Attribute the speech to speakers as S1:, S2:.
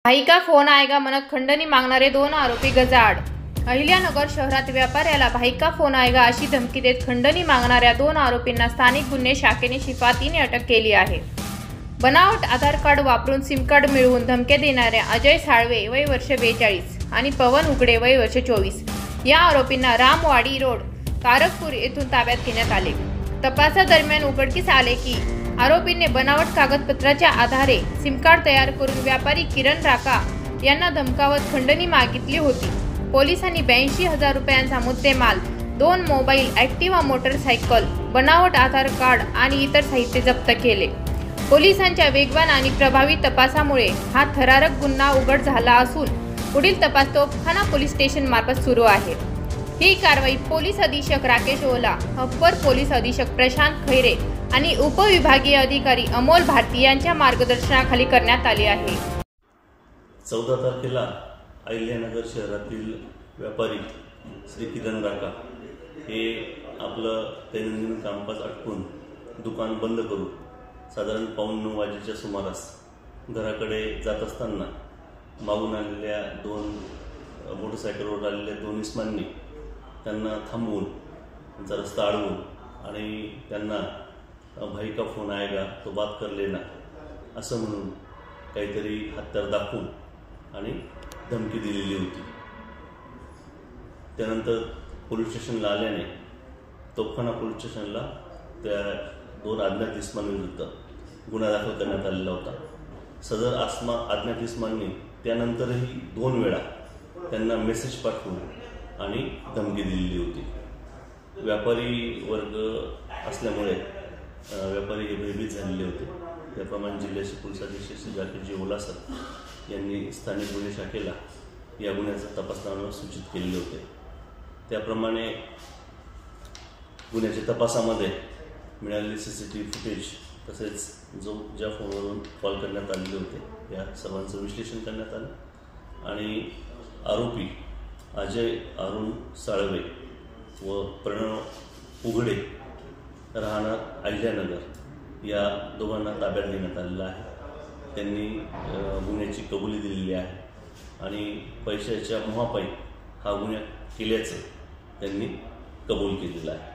S1: भाई का फोन आएगा म्हणत खंडणी मागणारे 2 आरोपी गजाआड। अहिल्यानगर शहरात व्यापाऱ्याला भाई का फोन आएगा अशी धमकी देत खंडणी मागणाऱ्या 2 आरोपींना स्थानिक गुन्हे शाखेने शिफातीने अटक केली आहे। बनावट आधार कार्ड वापरून सिम कार्ड मिळवून धमक्या देणाऱ्या अजय साळवे वय वर्ष 42 आणि पवन उघडे वय वर्ष 24 या आरोपींना रामवाडी रोड कारकपूर येथून ताब्यात घेण्यात आले। तपासादरम्यान उघडकीस आले की आरोपींनी बनावट कागदपत्राच्या आधारे सिम कार्ड तयार करून व्यापारी किरण राका यांना धमकावत खंडणी मागितली होती। पोलिसांनी 82,000 रुपयांचा मुद्देमाल, 2 मोबाईल, ॲक्टिवा मोटरसायकल, बनावट आधार कार्ड आणि इतर साहित्य जप्त केले। पोलिसांच्या वेगवान आणि प्रभावी तपासामुळे हा थरारक गुन्हा उघड झाला असून पुढील तपास तोफखाना पोलीस स्टेशन मार्फत सुरू आहे। ही कारवाई पोलीस अधीक्षक राकेश ओला, अप्पर पोलीस अधीक्षक प्रशांत खैरे आणि उपविभागीय अधिकारी अमोल भारती यांच्या मार्गदर्शनाखाली करण्यात आली आहे।
S2: 14 तारखेला अहिल्यानगर शहरातील व्यापारी श्री किरण राका हे आपलं दैनंदिन कामकाज आटपून दुकान बंद करून साधारण 8:45 वाजेच्या सुमारास घराकडे जात असताना मागून आलेल्या 2 मोटरसायकलवर आलेल्या 2 इसमांनी त्यांना थांबवून त्यांचा रस्ता अडवून आणि त्यांना भाई का फोन आएगा तो बात कर लेना असं म्हणून काहीतरी हत्यार दाखवून आणि धमकी दिलेली होती। त्यानंतर पोलीस स्टेशनला आल्याने तोफखाना पोलीस स्टेशनला त्या 2 अज्ञात इसमांविरुद्ध गुन्हा दाखल करण्यात आलेला होता। सदर अज्ञात इसमांनी त्यानंतरही 2 वेळा त्यांना मेसेज पाठवून आणि धमकी दिलेली होती। व्यापारी वर्ग असल्यामुळे व्यापारी हे भयभीत झालेले होते। त्याप्रमाणे जिल्ह्याचे पोलीस अधीक्षक श्री राकेश ओला सर यांनी स्थानिक गुन्हे शाखेला या गुन्ह्याचा तपास लावण्यास सूचित केलेले होते। त्याप्रमाणे गुन्ह्याच्या तपासामध्ये मिळालेले CCTV फुटेज तसेच ज्या फोनवरून कॉल करण्यात आलेले होते या सर्वांचं विश्लेषण करण्यात आलं आणि आरोपी अजय अरुण साळवे व प्रणव उघडे राहणार अहिल्यानगर या दोघांना ताब्यात घेण्यात आलेलं आहे। त्यांनी गुन्ह्याची कबुली दिलेली आहे आणि पैशाच्या मोहापायी हा गुन्हा केल्याचं त्यांनी कबूल केलेलं आहे।